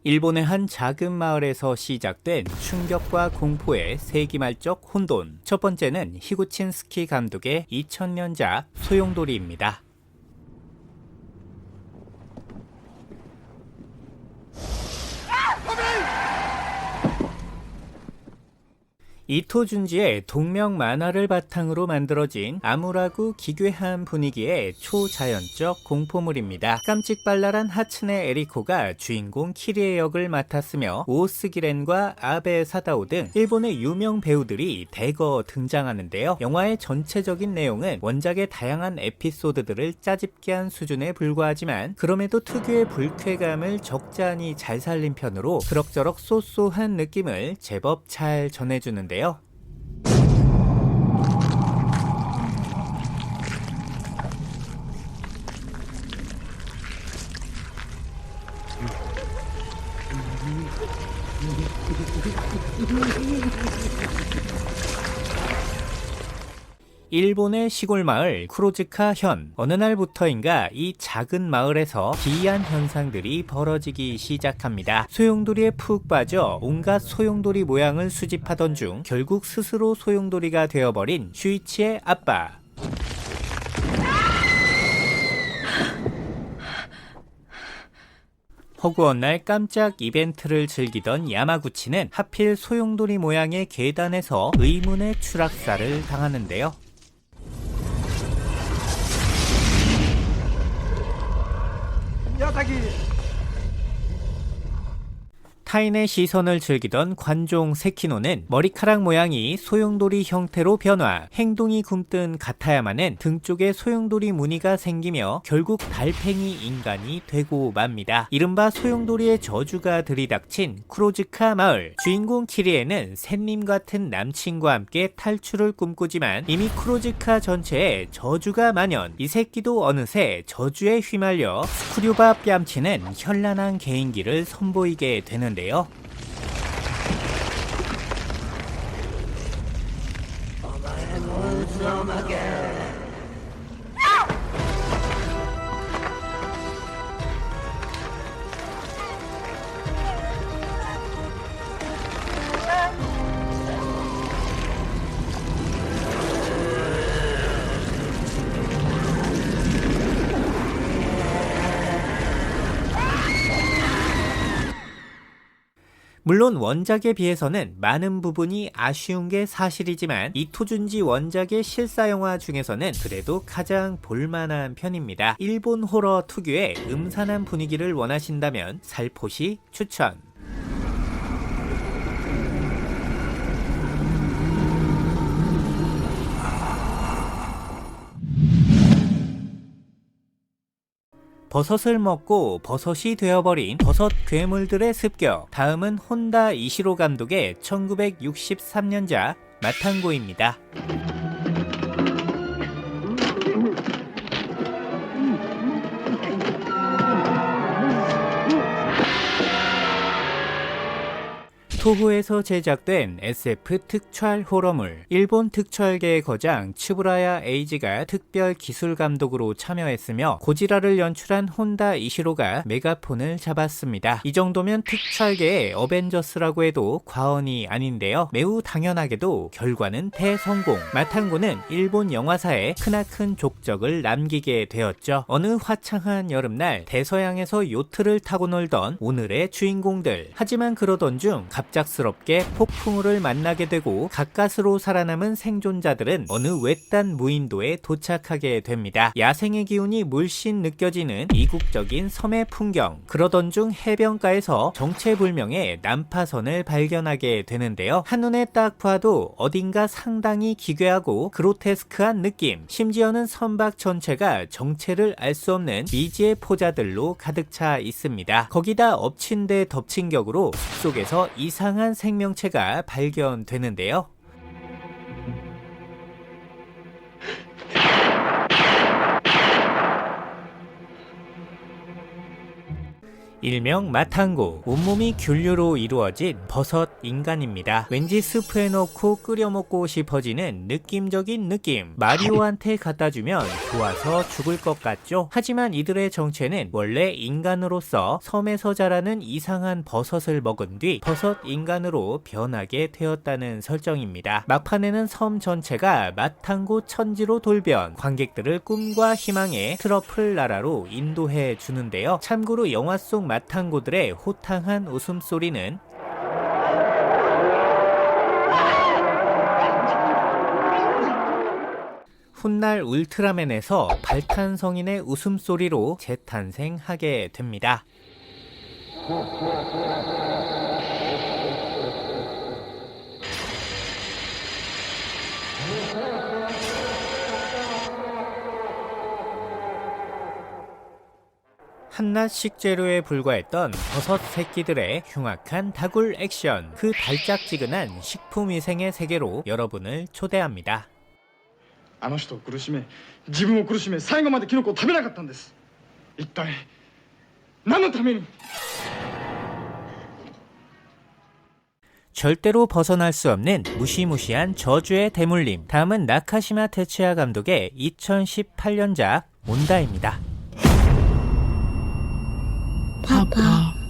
일본의 한 작은 마을에서 시작된 충격과 공포의 세기말적 혼돈. 첫 번째는 히구친스키 감독의 2000년작 소용돌이입니다. 이토 준지의 동명 만화를 바탕으로 만들어진 암울하고 기괴한 분위기의 초자연적 공포물입니다. 깜찍발랄한 하츠네 에리코가 주인공 키리의 역을 맡았으며 오오스 기렌과 아베 사다오 등 일본의 유명 배우들이 대거 등장하는데요. 영화의 전체적인 내용은 원작의 다양한 에피소드들을 짜집게 한 수준에 불과하지만 그럼에도 특유의 불쾌감을 적잖이 잘 살린 편으로 그럭저럭 쏘쏘한 느낌을 제법 잘 전해주는데요. 일본의 시골 마을 쿠로즈카 현. 어느 날부터인가 이 작은 마을에서 기이한 현상들이 벌어지기 시작합니다. 소용돌이에 푹 빠져 온갖 소용돌이 모양을 수집하던 중 결국 스스로 소용돌이가 되어버린 슈이치의 아빠. 허구한 날 깜짝 이벤트를 즐기던 야마구치는 하필 소용돌이 모양의 계단에서 의문의 추락사를 당하는데요. 타인의 시선을 즐기던 관종 세키노는 머리카락 모양이 소용돌이 형태로 변화, 행동이 굼뜬 가타야마는 등 쪽에 소용돌이 무늬가 생기며 결국 달팽이 인간이 되고 맙니다. 이른바 소용돌이의 저주가 들이닥친 쿠로즈카 마을. 주인공 키리에는 샌님 같은 남친과 함께 탈출을 꿈꾸지만 이미 쿠로즈카 전체에 저주가 만연. 이 새끼도 어느새 저주에 휘말려 스쿠류바 뺨치는 현란한 개인기를 선보이게 되는데 물론 원작에 비해서는 많은 부분이 아쉬운 게 사실이지만 이토 준지 원작의 실사영화 중에서는 그래도 가장 볼만한 편입니다. 일본 호러 특유의 음산한 분위기를 원하신다면 살포시 추천. 버섯을 먹고 버섯이 되어버린 버섯 괴물들의 습격. 다음은 혼다 이시로 감독의 1963년작 마탄고입니다. 토호에서 제작된 SF 특촬 호러물. 일본 특촬계의 거장 츠부라야 에이지가 특별 기술 감독으로 참여했으며 고지라를 연출한 혼다 이시로가 메가폰을 잡았습니다. 이 정도면 특촬계의 어벤져스라고 해도 과언이 아닌데요. 매우 당연하게도 결과는 대성공. 마탄고는 일본 영화사에 크나큰 족적을 남기게 되었죠. 어느 화창한 여름날 대서양에서 요트를 타고 놀던 오늘의 주인공들. 하지만 그러던 중 갑작스럽게 폭풍우를 만나게 되고 가까스로 살아남은 생존자들은 어느 외딴 무인도에 도착하게 됩니다. 야생의 기운이 물씬 느껴지는 이국적인 섬의 풍경. 그러던 중 해변가에서 정체불명의 난파선을 발견하게 되는데요. 한눈에 딱 봐도 어딘가 상당히 기괴하고 그로테스크한 느낌. 심지어는 선박 전체가 정체를 알 수 없는 미지의 포자들로 가득 차 있습니다. 거기다 엎친 데 덮친 격으로 숲속에서 이상한 생명체가 발견되는데요. 일명 마탕고, 온몸이 균류로 이루어진 버섯 인간입니다. 왠지 스프에 넣고 끓여 먹고 싶어지는 느낌적인 느낌. 마리오한테 갖다주면 좋아서 죽을 것 같죠? 하지만 이들의 정체는 원래 인간으로서 섬에서 자라는 이상한 버섯을 먹은 뒤 버섯 인간으로 변하게 되었다는 설정입니다. 막판에는 섬 전체가 마탕고 천지로 돌변, 관객들을 꿈과 희망의 트러플 나라로 인도해 주는데요. 참고로 영화 속 마탕고들의 호탕한 웃음소리는 훗날 울트라맨에서 발탄성인의 웃음소리로 재탄생하게 됩니다. 한낱 식재료에 불과했던 버섯 새끼들의 흉악한 다굴 액션, 그 달짝지근한 식품위생의 세계로 여러분을 초대합니다. あの人を苦しめ、自分を苦しめ、最後までキノコを食べなかったんです。一体何のために？ 절대로 벗어날 수 없는 무시무시한 저주의 대물림. 다음은 나카시마 테츠야 감독의 2018년작 온다입니다. 파파.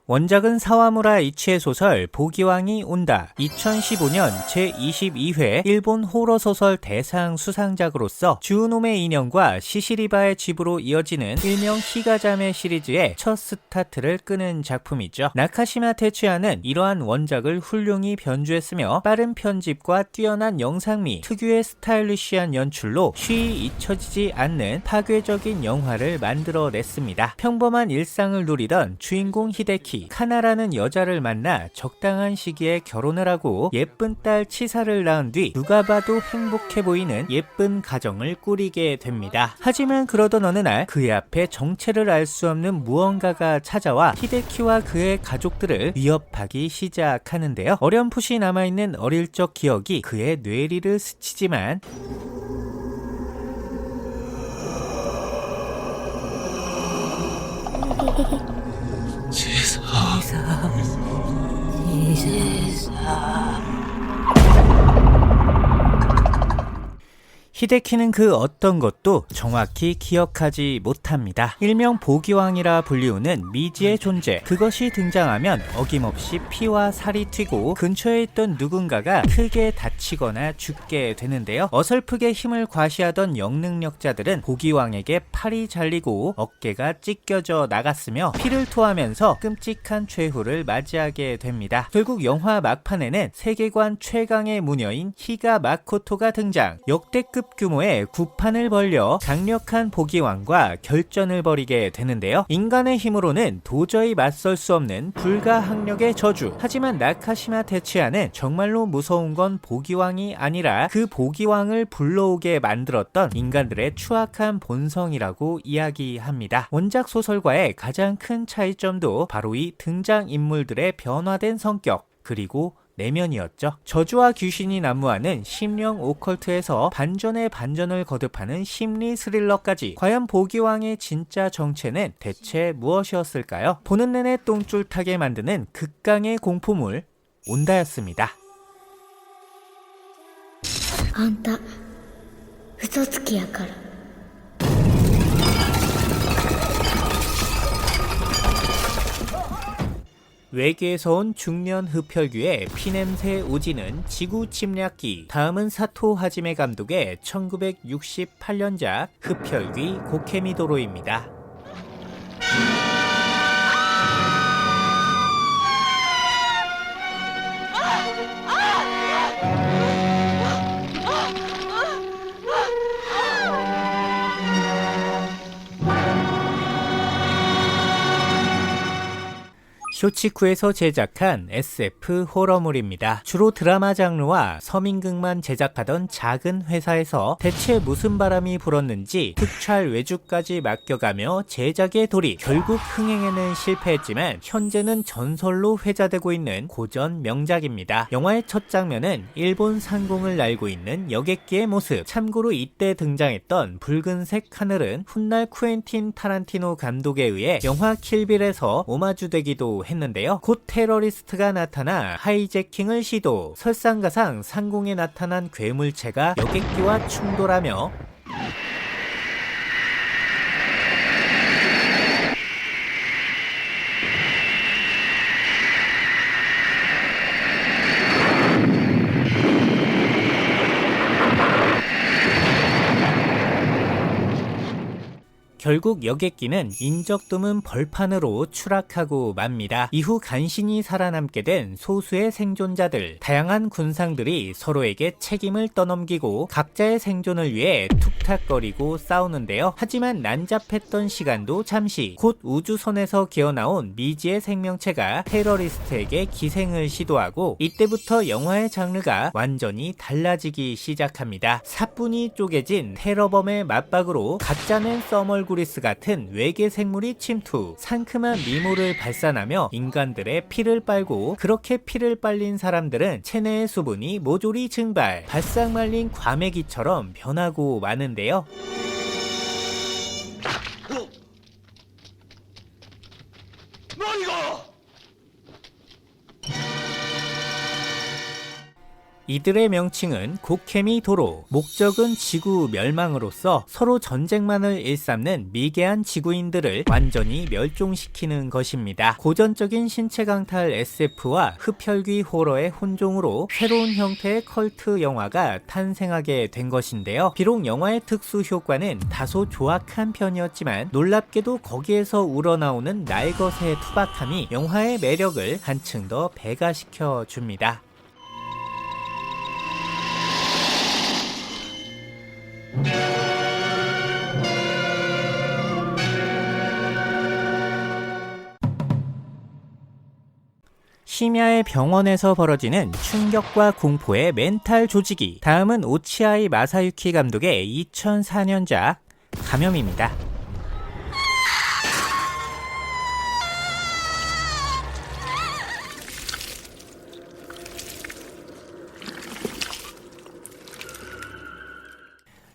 원작은 사와무라 이치의 소설 보기왕이 온다. 2015년 제22회 일본 호러소설 대상 수상작으로서 주우노메 인형과 시시리바의 집으로 이어지는 일명 히가자메 시리즈의 첫 스타트를 끄는 작품이죠. 나카시마 테츠야는 이러한 원작을 훌륭히 변주했으며 빠른 편집과 뛰어난 영상미, 특유의 스타일리시한 연출로 쉬이 잊혀지지 않는 파괴적인 영화를 만들어냈습니다. 평범한 일상을 누리던 주인공 히데키, 카나라는 여자를 만나 적당한 시기에 결혼을 하고 예쁜 딸 치사를 낳은 뒤 누가 봐도 행복해 보이는 예쁜 가정을 꾸리게 됩니다. 하지만 그러던 어느 날 그의 앞에 정체를 알 수 없는 무언가가 찾아와 히데키와 그의 가족들을 위협하기 시작하는데요. 어렴풋이 남아있는 어릴 적 기억이 그의 뇌리를 스치지만 히데키는 그 어떤 것도 정확히 기억하지 못합니다. 일명 보기왕이라 불리우는 미지의 존재, 그것이 등장하면 어김없이 피와 살이 튀고 근처에 있던 누군가가 크게 다치거나 죽게 되는데요. 어설프게 힘을 과시하던 영능력자들은 보기왕에게 팔이 잘리고 어깨가 찢겨져 나갔으며 피를 토하면서 끔찍한 최후를 맞이하게 됩니다. 결국 영화 막판에는 세계관 최강의 무녀인 히가 마코토가 등장, 역대급 규모의 구판을 벌려 강력한 보기왕과 결전을 벌이게 되는데요. 인간의 힘으로는 도저히 맞설 수 없는 불가항력의 저주. 하지만 나카시마 테츠야는 정말로 무서운 건 보기왕이 아니라 그 보기왕을 불러오게 만들었던 인간들의 추악한 본성이라고 이야기합니다. 원작 소설과의 가장 큰 차이점도 바로 이 등장인물들의 변화된 성격, 그리고 내면이었죠. 저주와 귀신이 난무하는 심령 오컬트에서 반전의 반전을 거듭하는 심리 스릴러까지, 과연 보기왕의 진짜 정체는 대체 무엇이었을까요? 보는 내내 똥줄 타게 만드는 극강의 공포물 온다였습니다. あんた嘘つきやから 외계에서 온 중년 흡혈귀의 피냄새 오지는 지구 침략기. 다음은 사토 하지메 감독의 1968년작 흡혈귀 고케미도로입니다. 쇼치쿠에서 제작한 SF 호러물입니다. 주로 드라마 장르와 서민극만 제작하던 작은 회사에서 대체 무슨 바람이 불었는지 특촬 외주까지 맡겨가며 제작에 돌입. 결국 흥행에는 실패했지만 현재는 전설로 회자되고 있는 고전 명작입니다. 영화의 첫 장면은 일본 상공을 날고 있는 여객기의 모습. 참고로 이때 등장했던 붉은색 하늘은 훗날 쿠엔틴 타란티노 감독에 의해 영화 킬빌에서 오마주되기도 했는데요. 곧 테러리스트가 나타나 하이제킹을 시도. 설상가상 상공에 나타난 괴물체가 여객기와 충돌하며 결국 여객기는 인적 드문 벌판으로 추락하고 맙니다. 이후 간신히 살아남게 된 소수의 생존자들, 다양한 군상들이 서로에게 책임을 떠넘기고 각자의 생존을 위해 툭탁거리고 싸우는데요. 하지만 난잡했던 시간도 잠시. 곧 우주선에서 기어나온 미지의 생명체가 테러리스트에게 기생을 시도하고 이때부터 영화의 장르가 완전히 달라지기 시작합니다. 사뿐히 쪼개진 테러범의 맞박으로 가짜낸 써멀구리스 같은 외계 생물이 침투. 상큼한 미모를 발산하며 인간들의 피를 빨고, 그렇게 피를 빨린 사람들은 체내의 수분이 모조리 증발, 바싹 말린 과메기처럼 변하고 마는데요. 이들의 명칭은 고케미 도로, 목적은 지구 멸망으로서 서로 전쟁만을 일삼는 미개한 지구인들을 완전히 멸종시키는 것입니다. 고전적인 신체 강탈 SF와 흡혈귀 호러의 혼종으로 새로운 형태의 컬트 영화가 탄생하게 된 것인데요. 비록 영화의 특수 효과는 다소 조악한 편이었지만 놀랍게도 거기에서 우러나오는 날것의 투박함이 영화의 매력을 한층 더 배가시켜 줍니다. 심야의 병원에서 벌어지는 충격과 공포의 멘탈 조지기. 다음은 오치아이 마사유키 감독의 2004년작 감염입니다.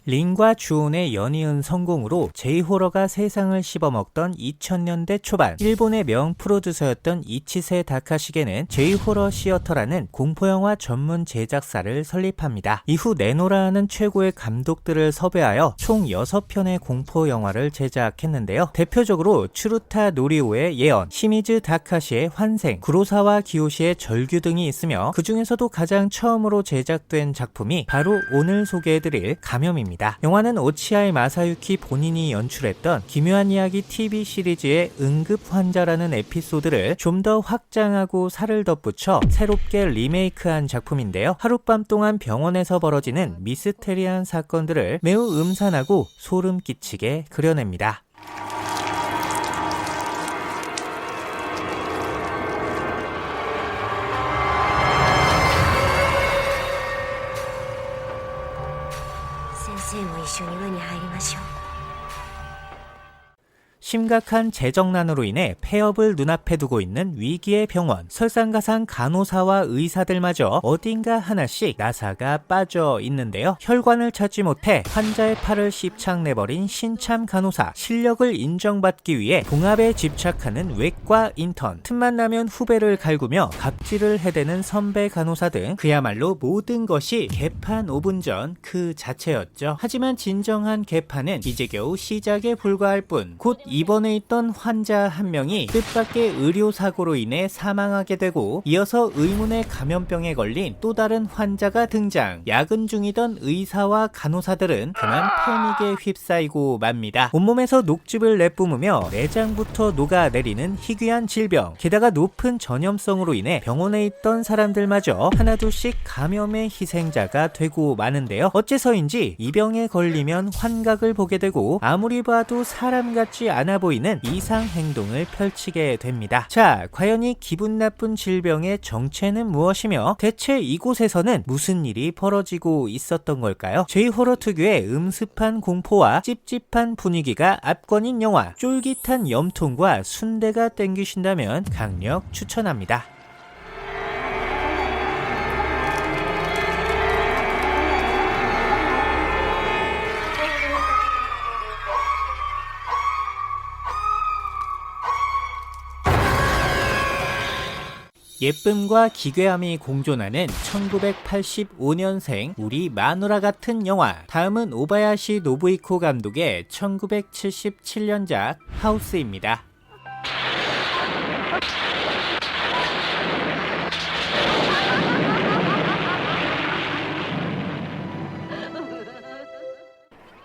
린과 주온의 연이은 성공으로 J-호러가 세상을 씹어먹던 2000년대 초반, 일본의 명 프로듀서였던 이치세 다카시게는 J-호러 시어터라는 공포영화 전문 제작사를 설립합니다. 이후 네노라는 최고의 감독들을 섭외하여 총 6편의 공포영화를 제작했는데요. 대표적으로 추루타 노리오의 예언, 시미즈 다카시의 환생, 구로사와 기요시의 절규 등이 있으며 그 중에서도 가장 처음으로 제작된 작품이 바로 오늘 소개해드릴 감염입니다. 영화는 오치아이 마사유키 본인이 연출했던 기묘한 이야기 TV 시리즈의 응급 환자라는 에피소드를 좀 더 확장하고 살을 덧붙여 새롭게 리메이크한 작품인데요. 하룻밤 동안 병원에서 벌어지는 미스테리한 사건들을 매우 음산하고 소름 끼치게 그려냅니다. 심각한 재정난으로 인해 폐업을 눈앞에 두고 있는 위기의 병원. 설상가상 간호사와 의사들마저 어딘가 하나씩 나사가 빠져 있는데요. 혈관을 찾지 못해 환자의 팔을 씹창내버린 신참 간호사. 실력을 인정받기 위해 봉합에 집착하는 외과 인턴. 틈만 나면 후배를 갈구며 갑질을 해대는 선배 간호사 등 그야말로 모든 것이 개판 5분 전 그 자체였죠. 하지만 진정한 개판은 이제 겨우 시작에 불과할 뿐. 곧 입원해 있던 환자 한 명이 뜻밖의 의료사고로 인해 사망하게 되고, 이어서 의문의 감염병에 걸린 또 다른 환자가 등장. 야근 중이던 의사와 간호사들은 그만 패닉에 휩싸이고 맙니다. 온몸에서 녹즙을 내뿜으며 내장부터 녹아내리는 희귀한 질병, 게다가 높은 전염성으로 인해 병원에 있던 사람들마저 하나둘씩 감염의 희생자가 되고 마는데요. 어째서인지 이 병에 걸리면 환각을 보게 되고 아무리 봐도 사람 같지 않아 않아 보이는 이상 행동을 펼치게 됩니다. 자, 과연 이 기분 나쁜 질병의 정체는 무엇이며 대체 이곳에서는 무슨 일이 벌어지고 있었던 걸까요? J-호러 특유의 음습한 공포와 찝찝한 분위기가 압권인 영화 쫄깃한 염통과 순대가 땡기신다면 강력 추천합니다. 예쁨과 기괴함이 공존하는 1985년생 우리 마누라 같은 영화. 다음은 오바야시 노부이코 감독의 1977년작 하우스입니다.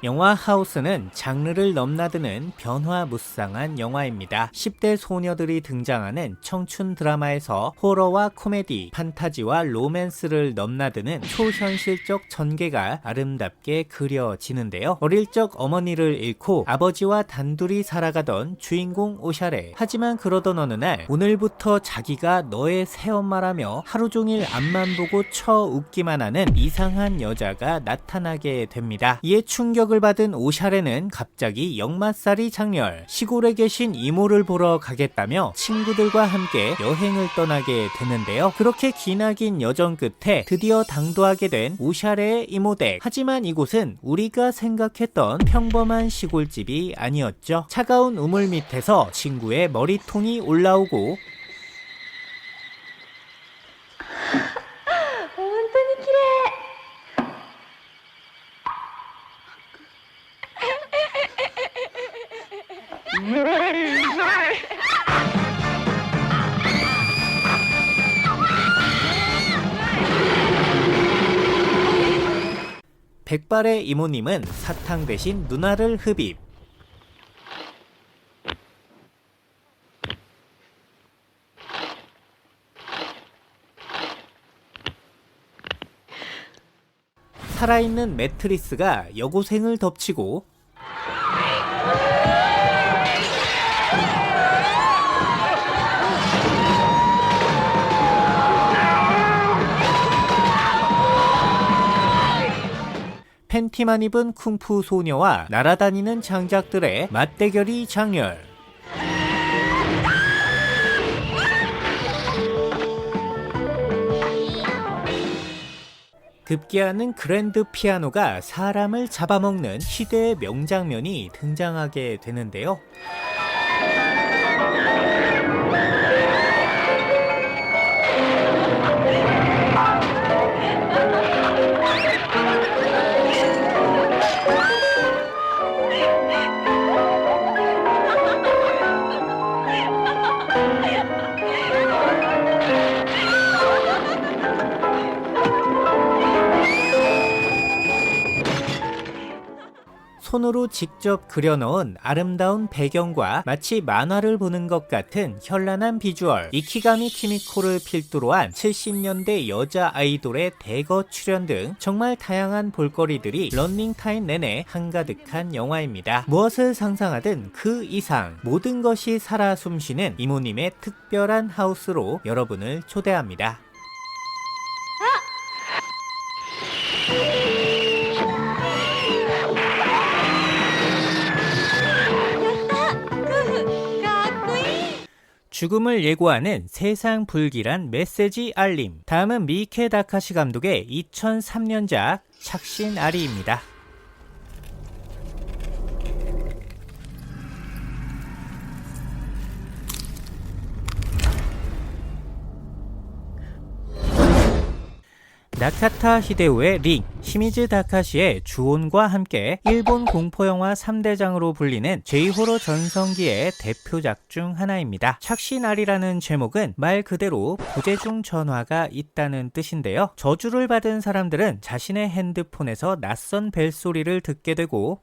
영화 하우스는 장르를 넘나드는 변화무쌍한 영화입니다. 10대 소녀들이 등장하는 청춘 드라마에서 호러와 코미디, 판타지와 로맨스를 넘나드는 초현실적 전개가 아름답게 그려지는데요. 어릴 적 어머니를 잃고 아버지와 단둘이 살아가던 주인공 오샤레. 하지만 그러던 어느 날 오늘부터 자기가 너의 새엄마라며 하루 종일 앞만 보고 쳐 웃기만 하는 이상한 여자가 나타나게 됩니다. 이에 충격을 받은 오샤레는 갑자기 역마살이 장렬, 시골에 계신 이모를 보러 가겠다며 친구들과 함께 여행을 떠나게 되는데요. 그렇게 기나긴 여정 끝에 드디어 당도하게 된 오샤레의 이모댁. 하지만 이곳은 우리가 생각했던 평범한 시골집이 아니었죠. 차가운 우물 밑에서 친구의 머리통이 올라오고 本当に綺麗。 백발의 이모님은 사탕 대신 누나를 흡입. 살아있는 매트리스가 여고생을 덮치고 팬티만 입은 쿵푸 소녀와 날아다니는 장작들의 맞대결이 장렬. 급기야는 그랜드 피아노가 사람을 잡아먹는 시대의 명장면이 등장하게 되는데요. 손으로 직접 그려넣은 아름다운 배경과 마치 만화를 보는 것 같은 현란한 비주얼, 이키가미 키미코를 필두로 한 70년대 여자 아이돌의 대거 출연 등 정말 다양한 볼거리들이 런닝타임 내내 한가득한 영화입니다. 무엇을 상상하든 그 이상 모든 것이 살아 숨쉬는 이모님의 특별한 하우스로 여러분을 초대합니다. 죽음을 예고하는 세상 불길한 메시지 알림. 다음은 미케 다카시 감독의 2003년작 착신 아리입니다. 나카타 히데오의 링, 시미즈 다카시의 주온과 함께 일본 공포영화 3대장으로 불리는 J-호러 전성기의 대표작 중 하나입니다. 착신아리라는 제목은 말 그대로 부재중 전화가 있다는 뜻인데요. 저주를 받은 사람들은 자신의 핸드폰에서 낯선 벨소리를 듣게 되고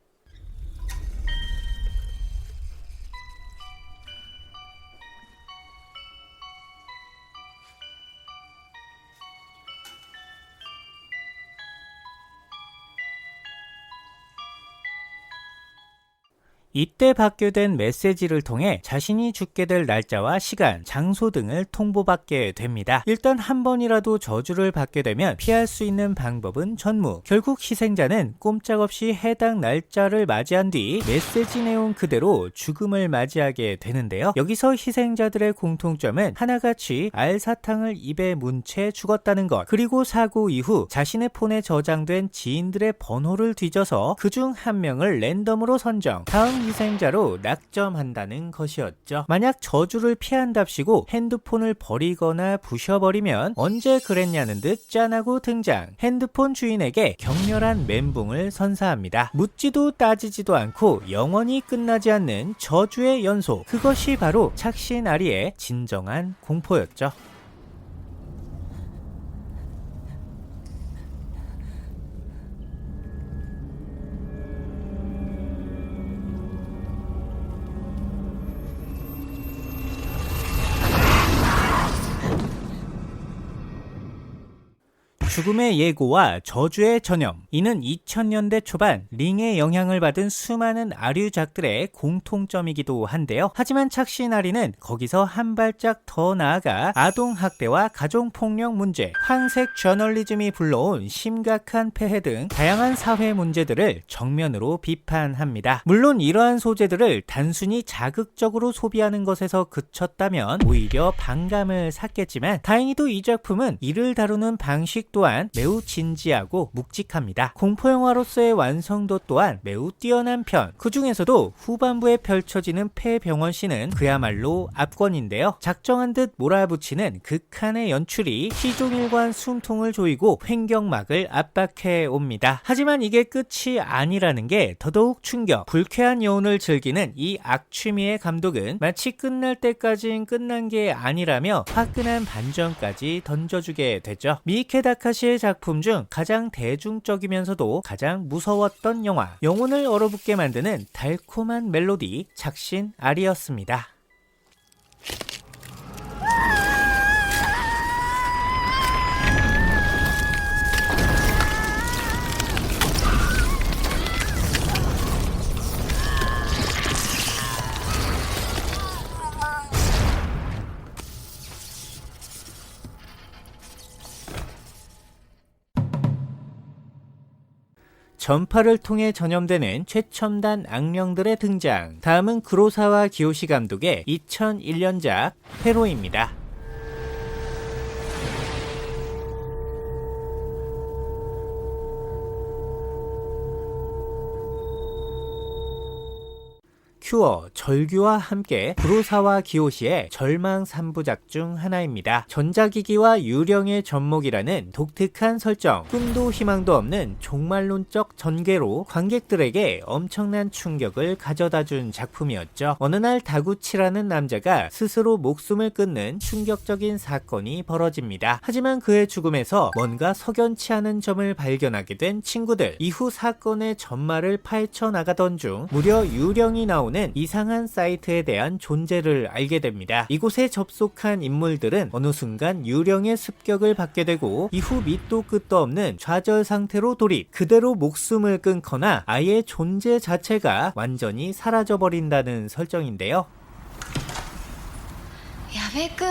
이때 받게 된 메시지를 통해 자신이 죽게 될 날짜와 시간, 장소 등을 통보받게 됩니다. 일단 한 번이라도 저주를 받게 되면 피할 수 있는 방법은 전무. 결국 희생자는 꼼짝없이 해당 날짜를 맞이한 뒤 메시지 내용 그대로 죽음을 맞이하게 되는데요. 여기서 희생자들의 공통점은 하나같이 알사탕을 입에 문 채 죽었다는 것, 그리고 사고 이후 자신의 폰에 저장된 지인들의 번호를 뒤져서 그중 한 명을 랜덤으로 선정, 다음 희생자로 낙점한다는 것이었죠. 만약 저주를 피한답시고 핸드폰을 버리거나 부셔버리면 언제 그랬냐는 듯 짠하고 등장. 핸드폰 주인에게 격렬한 멘붕을 선사합니다. 묻지도 따지지도 않고 영원히 끝나지 않는 저주의 연속. 그것이 바로 착신 아리의 진정한 공포였죠. 죽음의 예고와 저주의 전염. 이는 2000년대 초반 링의 영향을 받은 수많은 아류작들의 공통점이기도 한데요. 하지만 착신아리는 거기서 한 발짝 더 나아가 아동학대와 가정폭력 문제, 황색 저널리즘이 불러온 심각한 폐해 등 다양한 사회 문제들을 정면으로 비판합니다. 물론 이러한 소재들을 단순히 자극적으로 소비하는 것에서 그쳤다면 오히려 반감을 샀겠지만, 다행히도 이 작품은 이를 다루는 방식 또한 매우 진지하고 묵직합니다. 공포영화로서의 완성도 또한 매우 뛰어난 편. 그 중에서도 후반부에 펼쳐지는 폐병원씬은 그야말로 압권인데요. 작정한 듯 몰아붙이는 극한의 연출이 시종일관 숨통을 조이고 횡격막을 압박해 옵니다. 하지만 이게 끝이 아니라는 게 더더욱 충격. 불쾌한 여운을 즐기는 이 악취미의 감독은 마치 끝날 때까진 끝난 게 아니라며 화끈한 반전까지 던져주게 되죠. 미ike 다카시의 작품 중 가장 대중적이면서도 가장 무서웠던 영화, 영혼을 얼어붙게 만드는 달콤한 멜로디, 착신 아리였습니다. 전파를 통해 전염되는 최첨단 악령들의 등장. 다음은 구로사와 기요시 감독의 2001년작 회로입니다. 큐어, 절규와 함께 구로사와 기요시의 절망 3부작 중 하나입니다. 전자기기와 유령의 접목이라는 독특한 설정, 꿈도 희망도 없는 종말론적 전개로 관객들에게 엄청난 충격을 가져다준 작품이었죠. 어느 날 다구치라는 남자가 스스로 목숨을 끊는 충격적인 사건이 벌어집니다. 하지만 그의 죽음에서 뭔가 석연치 않은 점을 발견하게 된 친구들. 이후 사건의 전말을 파헤쳐 나가던 중 무려 유령이 나오는 이상한 사이트에 대한 존재를 알게 됩니다. 이곳에 접속한 인물들은 어느 순간 유령의 습격을 받게 되고 이후 밑도 끝도 없는 좌절 상태로 돌입, 그대로 목숨을 끊거나 아예 존재 자체가 완전히 사라져버린다는 설정인데요. 야베君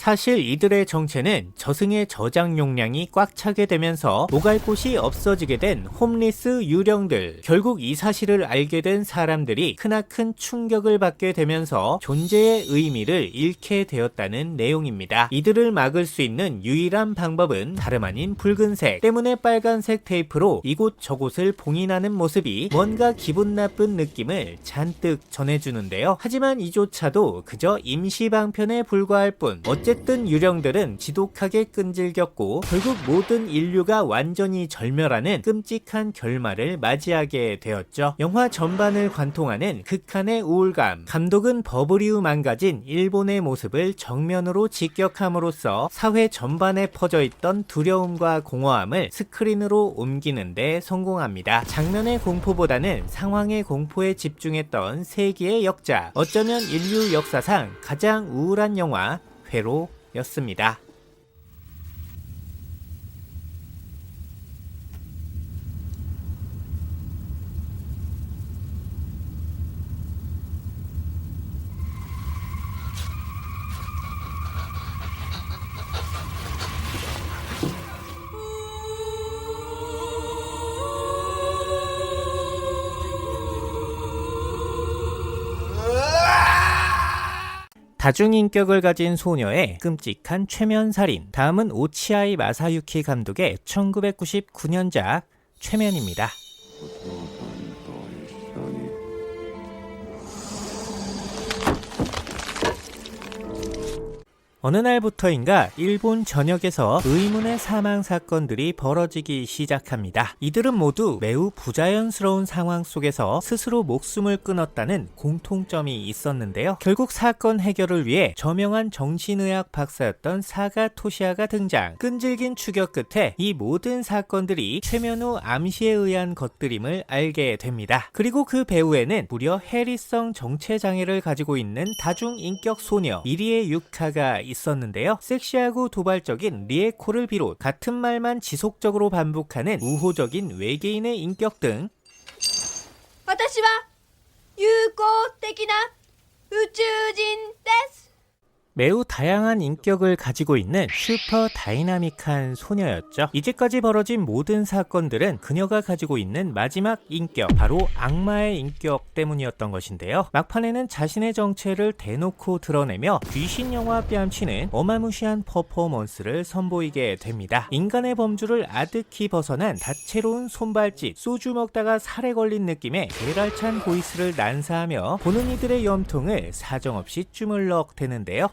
사실 이들의 정체는 저승의 저장 용량이 꽉 차게 되면서 오갈 곳이 없어지게 된 홈리스 유령들. 결국 이 사실을 알게 된 사람들이 크나큰 충격을 받게 되면서 존재의 의미를 잃게 되었다는 내용입니다. 이들을 막을 수 있는 유일한 방법은 다름 아닌 붉은색, 때문에 빨간색 테이프로 이곳저곳을 봉인하는 모습이 뭔가 기분 나쁜 느낌을 잔뜩 전해주는데요. 하지만 이조차도 그저 임시방편에 불과할 뿐. 어쨌든 유령들은 지독하게 끈질겼고 결국 모든 인류가 완전히 절멸하는 끔찍한 결말을 맞이하게 되었죠. 영화 전반을 관통하는 극한의 우울감. 감독은 버블이후 망가진 일본의 모습을 정면으로 직격함으로써 사회 전반에 퍼져있던 두려움과 공허함을 스크린으로 옮기는 데 성공합니다. 장면의 공포보다는 상황의 공포에 집중했던 세기의 역작. 어쩌면 인류 역사상 가장 우울한 영화 회로였습니다. 다중인격을 가진 소녀의 끔찍한 최면살인. 다음은 오치아이 마사유키 감독의 1999년작 최면입니다. 어느 날부터인가 일본 전역에서 의문의 사망 사건들이 벌어지기 시작합니다. 이들은 모두 매우 부자연스러운 상황 속에서 스스로 목숨을 끊었다는 공통점이 있었는데요. 결국 사건 해결을 위해 저명한 정신의학 박사였던 사가 토시아가 등장. 끈질긴 추격 끝에 이 모든 사건들이 최면 후 암시에 의한 것들임을 알게 됩니다. 그리고 그 배후에는 무려 해리성 정체장애를 가지고 있는 다중인격 소녀 미리에 유카가 있었는데요. 섹시하고 도발적인 리에코를 비롯 같은 말만 지속적으로 반복하는 우호적인 외계인의 인격 등 私は友好的な宇宙人です 매우 다양한 인격을 가지고 있는 슈퍼 다이나믹한 소녀였죠. 이제까지 벌어진 모든 사건들은 그녀가 가지고 있는 마지막 인격, 바로 악마의 인격 때문이었던 것인데요. 막판에는 자신의 정체를 대놓고 드러내며 귀신 영화 뺨치는 어마무시한 퍼포먼스를 선보이게 됩니다. 인간의 범주를 아득히 벗어난 다채로운 손발짓, 소주 먹다가 살에 걸린 느낌의 계랄찬 보이스를 난사하며 보는 이들의 염통을 사정없이 주물럭대는데요.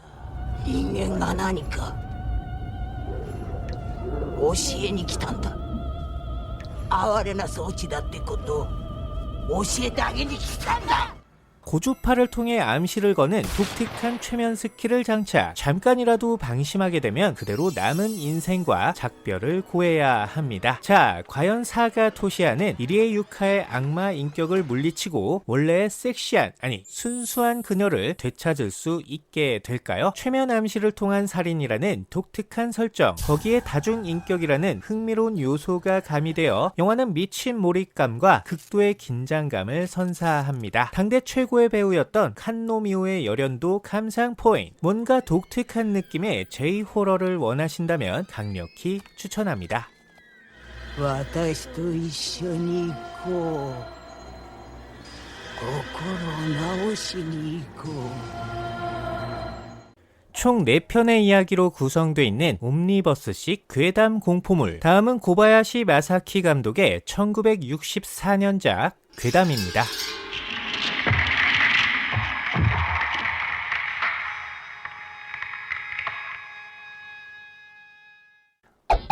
人間が何か教えに来たんだ。哀れな装置だってことを教えてあげに来たんだ。 고주파를 통해 암시를 거는 독특한 최면 스킬을 장착. 잠깐이라도 방심하게 되면 그대로 남은 인생과 작별을 고해야 합니다. 자, 과연 사가 토시아는 이리에 유카의 악마 인격을 물리치고 원래의 섹시한, 아니 순수한 그녀를 되찾을 수 있게 될까요? 최면 암시를 통한 살인이라는 독특한 설정, 거기에 다중인격이라는 흥미로운 요소가 가미되어 영화는 미친 몰입감과 극도의 긴장감을 선사합니다. 당대 최고의 배우였던 칸노미오의 열연도 감상 포인트. 뭔가 독특한 느낌의 J-호러를 원하신다면 강력히 추천합니다. 私と一緒に行こう。心を治しに行こう。 총 4편의 이야기로 구성되어 있는 옴니버스식 괴담 공포물. 다음은 고바야시 마사키 감독의 1964년작 괴담입니다.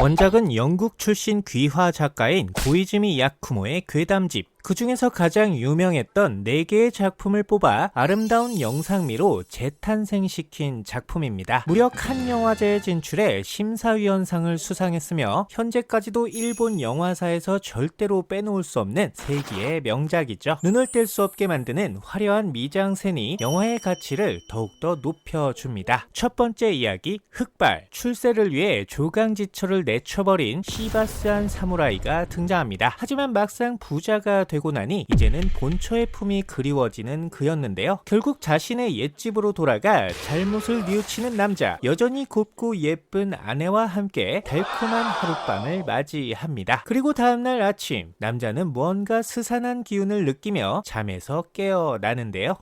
원작은 영국 출신 귀화 작가인 고이즈미 야쿠모의 괴담집. 그 중에서 가장 유명했던 4개의 작품을 뽑아 아름다운 영상미로 재탄생시킨 작품입니다. 무려 칸 영화제에 진출해 심사위원상을 수상했으며 현재까지도 일본 영화사에서 절대로 빼놓을 수 없는 세기의 명작이죠. 눈을 뗄 수 없게 만드는 화려한 미장센이 영화의 가치를 더욱더 높여줍니다. 첫 번째 이야기, 흑발. 출세를 위해 조강지처를 내쳐버린 시바스한 사무라이가 등장합니다. 하지만 막상 부자가 되고 나니 이제는 본처의 품이 그리워지는 그였는데요. 결국 자신의 옛집으로 돌아가 잘못을 뉘우치는 남자, 여전히 곱고 예쁜 아내와 함께 달콤한 하룻밤을 맞이합니다. 그리고 다음날 아침, 남자는 무언가 스산한 기운을 느끼며 잠에서 깨어나는데요.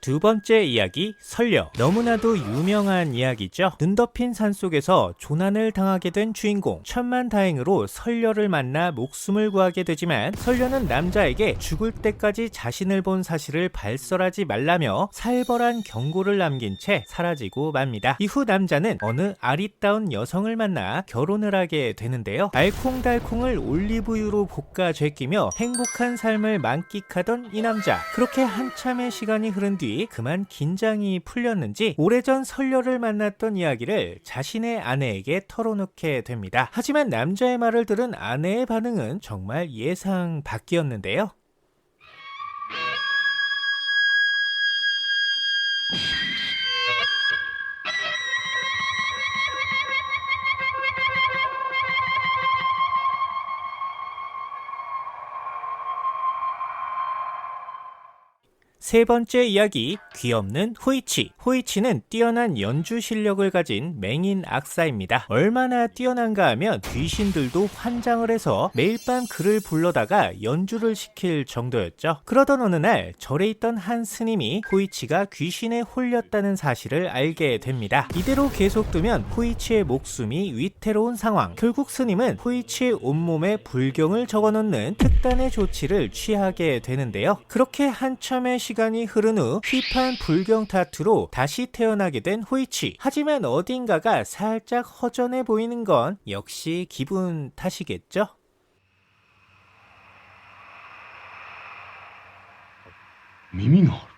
두 번째 이야기, 설녀. 너무나도 유명한 이야기죠. 눈 덮인 산속에서 조난을 당하게 된 주인공. 천만다행으로 설녀를 만나 목숨을 구하게 되지만 설녀는 남자에게 죽을 때까지 자신을 본 사실을 발설하지 말라며 살벌한 경고를 남긴 채 사라지고 맙니다. 이후 남자는 어느 아리따운 여성을 만나 결혼을 하게 되는데요. 알콩달콩을 올리브유로 볶아 제끼며 행복한 삶을 만끽하던 이 남자. 그렇게 한참의 시간이 흐른 뒤 그만 긴장이 풀렸는지 오래전 설녀를 만났던 이야기를 자신의 아내에게 털어놓게 됩니다. 하지만 남자의 말을 들은 아내의 반응은 정말 예상 밖이었는데요. 세 번째 이야기, 귀없는 호이치. 호이치는 뛰어난 연주 실력을 가진 맹인 악사입니다. 얼마나 뛰어난가 하면 귀신들도 환장을 해서 매일 밤 그를 불러다가 연주를 시킬 정도였죠. 그러던 어느 날 절에 있던 한 스님이 호이치가 귀신에 홀렸다는 사실을 알게 됩니다. 이대로 계속 두면 호이치의 목숨이 위태로운 상황. 결국 스님은 호이치의 온몸에 불경을 적어놓는 특단의 조치를 취하게 되는데요. 그렇게 한참의 시간이 흐른 후 휘판 불경 타투로 다시 태어나게 된 호이치. 하지만 어딘가가 살짝 허전해 보이는 건 역시 기분 탓이겠죠? 미미가ある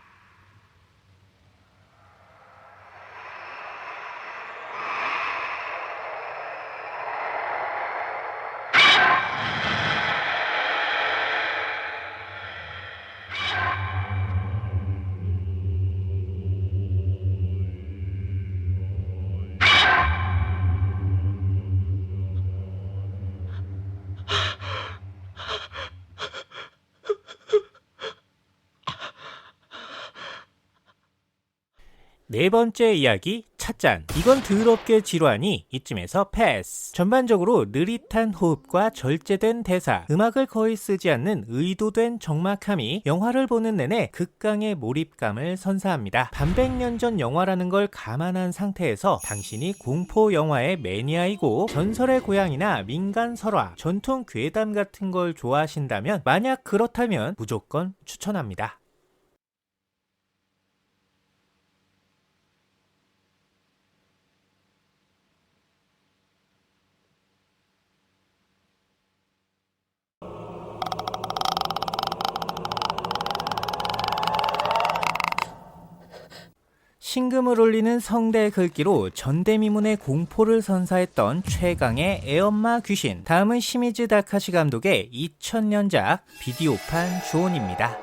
네 번째 이야기, 찻잔. 이건 더럽게 지루하니 이쯤에서 패스. 전반적으로 느릿한 호흡과 절제된 대사, 음악을 거의 쓰지 않는 의도된 적막함이 영화를 보는 내내 극강의 몰입감을 선사합니다. 반백년 전 영화라는 걸 감안한 상태에서 당신이 공포 영화의 매니아이고 전설의 고향이나 민간 설화, 전통 괴담 같은 걸 좋아하신다면, 만약 그렇다면 무조건 추천합니다. 신금을 울리는 성대 글귀로 전대미문의 공포를 선사했던 최강의 애엄마 귀신. 다음은 시미즈 다카시 감독의 2000년작 비디오판 주온입니다.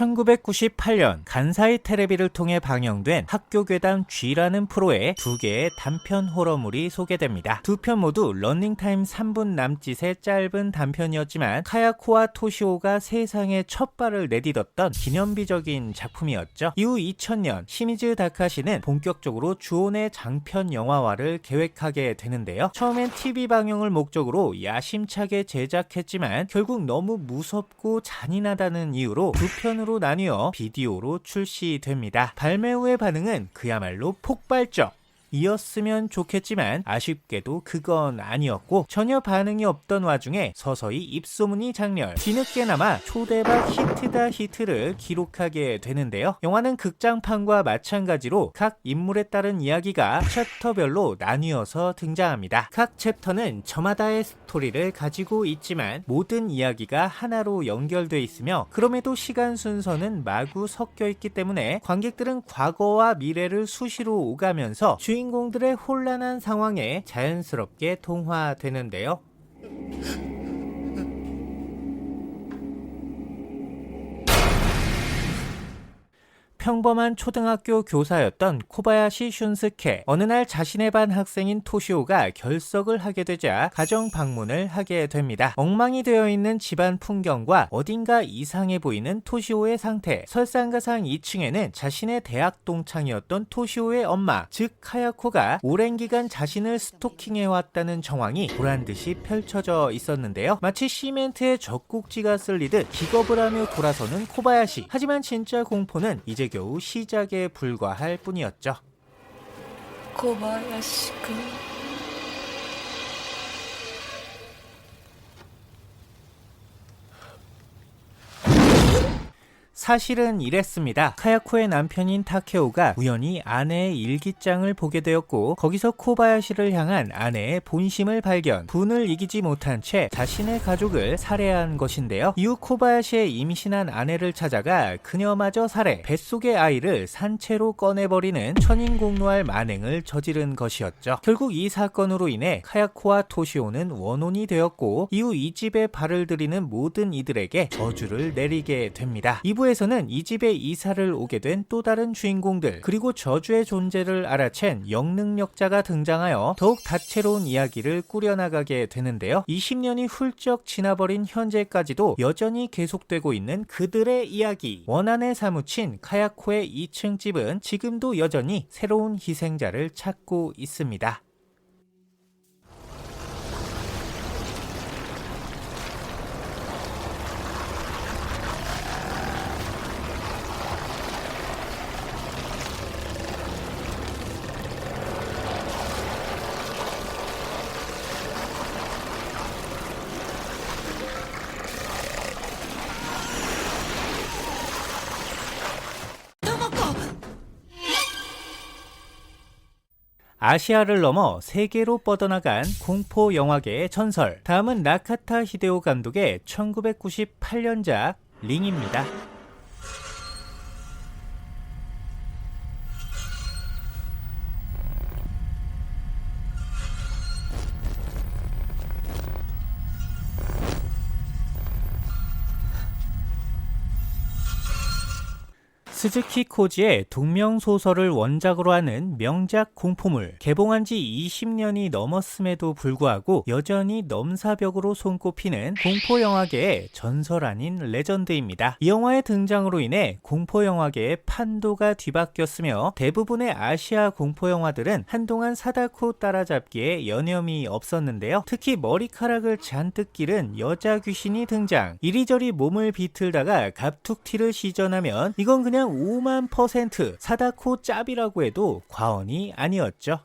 (1998년) 간사이 테레비를 통해 방영된 학교괴담 G라는 프로에 두 개의 단편 호러물이 소개됩니다. 두 편 모두 러닝타임 3분 남짓의 짧은 단편이었지만 카야코와 토시오가 세상에 첫 발을 내딛었던 기념비적인 작품이었죠. 이후 2000년 시미즈 다카시는 본격적으로 주온의 장편 영화화를 계획하게 되는데요. 처음엔 TV 방영을 목적으로 야심차게 제작했지만 결국 너무 무섭고 잔인하다는 이유로 두 편으로 나뉘어 비디오로 출시됩니다. 발매 후의 반응은 그야말로 폭발적 이었으면 좋겠지만 아쉽게도 그건 아니었고, 전혀 반응이 없던 와중에 서서히 입소문이 장렬, 뒤늦게나마 초대박 히트다 히트를 기록하게 되는데요. 영화는 극장판과 마찬가지로 각 인물에 따른 이야기가 챕터별로 나뉘어서 등장합니다. 각 챕터는 저마다의 스토리를 가지고 있지만 모든 이야기가 하나로 연결돼 있으며, 그럼에도 시간 순서는 마구 섞여 있기 때문에 관객들은 과거와 미래를 수시로 오가면서 주인공들의 혼란한 상황에 자연스럽게 동화되는데요. 평범한 초등학교 교사였던 코바야시 슌스케. 어느 날 자신의 반 학생인 토시오가 결석을 하게 되자 가정 방문을 하게 됩니다. 엉망이 되어 있는 집안 풍경과 어딘가 이상해 보이는 토시오의 상태. 설상가상 2층에는 자신의 대학 동창이었던 토시오의 엄마, 즉 카야코가 오랜 기간 자신을 스토킹해왔다는 정황이 보란듯이 펼쳐져 있었는데요. 마치 시멘트에 젖꼭지가 쓸리듯 기겁을 하며 돌아서는 코바야시. 하지만 진짜 공포는 이제 겨우 시작에 불과할 뿐이었죠. 코바야시-kun. 사실은 이랬습니다. 카야코의 남편인 타케오가 우연히 아내의 일기장을 보게 되었고, 거기서 코바야시를 향한 아내의 본심을 발견, 분을 이기지 못한 채 자신의 가족을 살해한 것인데요. 이후 코바야시의 임신한 아내를 찾아가 그녀마저 살해, 뱃속의 아이를 산채로 꺼내버리는 천인공노할 만행을 저지른 것이었죠. 결국 이 사건으로 인해 카야코와 토시오는 원혼이 되었고, 이후 이 집에 발을 들이는 모든 이들에게 저주를 내리게 됩니다. 2부에서 한국에서는 이 집에 이사를 오게 된 또 다른 주인공들, 그리고 저주의 존재를 알아챈 영능력자가 등장하여 더욱 다채로운 이야기를 꾸려나가게 되는데요. 20년이 훌쩍 지나버린 현재까지도 여전히 계속되고 있는 그들의 이야기. 원안에 사무친 카야코의 2층 집은 지금도 여전히 새로운 희생자를 찾고 있습니다. 아시아를 넘어 세계로 뻗어나간 공포 영화계의 전설. 다음은 나카타 히데오 감독의 1998년작 링입니다. 스즈키 코지의 동명소설을 원작으로 하는 명작 공포물. 개봉한 지 20년이 넘었음에도 불구하고 여전히 넘사벽으로 손꼽히는 공포영화계의 전설 아닌 레전드입니다. 이 영화의 등장으로 인해 공포영화계의 판도가 뒤바뀌었으며 대부분의 아시아 공포영화들은 한동안 사다코 따라잡기에 여념이 없었는데요. 특히 머리카락을 잔뜩 기른 여자 귀신이 등장. 이리저리 몸을 비틀다가 갑툭튀를 시전하면 이건 그냥 5만% 사다코 짭이라고 해도 과언이 아니었죠.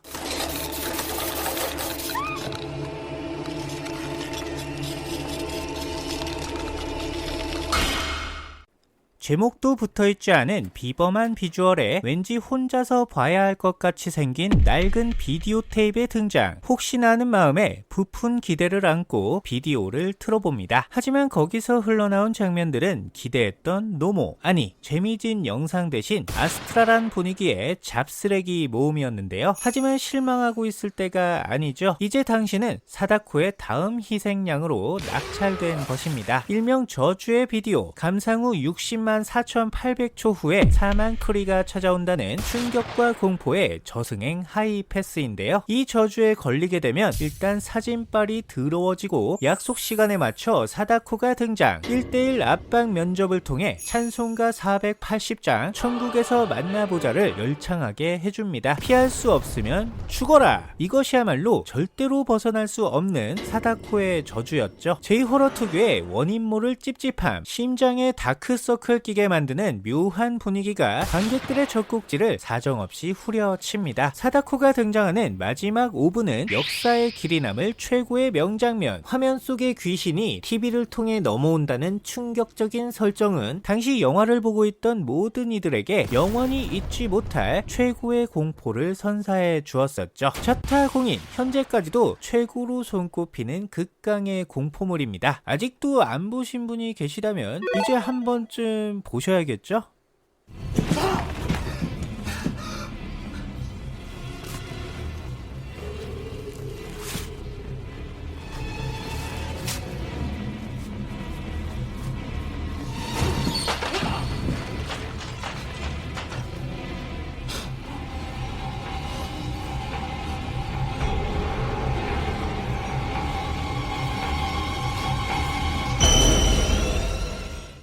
제목도 붙어있지 않은 비범한 비주얼에 왠지 혼자서 봐야 할 것 같이 생긴 낡은 비디오 테이프의 등장. 혹시나 하는 마음에 부푼 기대를 안고 비디오를 틀어봅니다. 하지만 거기서 흘러나온 장면들은 기대했던 노모, 아니 재미진 영상 대신 아스트랄한 분위기의 잡쓰레기 모음이었는데요. 하지만 실망하고 있을 때가 아니죠. 이제 당신은 사다코의 다음 희생양으로 낙찰된 것입니다. 일명 저주의 비디오. 감상 후 60만 4,800초 후에 사망 크리가 찾아온다는 충격과 공포의 저승행 하이 패스인데요. 이 저주에 걸리게 되면 일단 사진빨이 더러워지고 약속 시간에 맞춰 사다코가 등장. 1대1 압박 면접을 통해 찬송가 480장 천국에서 만나보자를 열창하게 해줍니다. 피할 수 없으면 죽어라. 이것이야말로 절대로 벗어날 수 없는 사다코의 저주였죠. J-호러 특유의 원인 모를 찝찝함, 심장에 다크서클 끼게 만드는 묘한 분위기가 관객들의 젖꼭지를 사정없이 후려칩니다. 사다코가 등장하는 마지막 5분은 역사의 길이 남을 최고의 명장면. 화면 속의 귀신이 TV를 통해 넘어온다는 충격적인 설정은 당시 영화를 보고 있던 모든 이들에게 영원히 잊지 못할 최고의 공포를 선사해 주었었죠. 자타공인, 현재까지도 최고로 손꼽히는 극강의 공포물입니다. 아직도 안 보신 분이 계시다면 이제 한 번쯤 보셔야겠죠?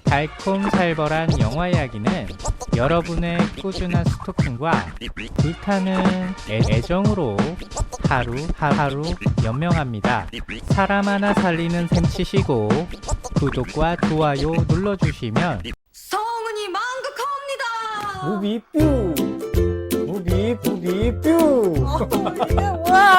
달콤살벌한 영화 이야기는 여러분의 꾸준한 스토킹과 불타는 애정으로 하루하루 연명합니다. 사람 하나 살리는 셈 치시고 구독과 좋아요 눌러주시면 성은이 망극합니다. 무비 뾰! 무비 뾰! 와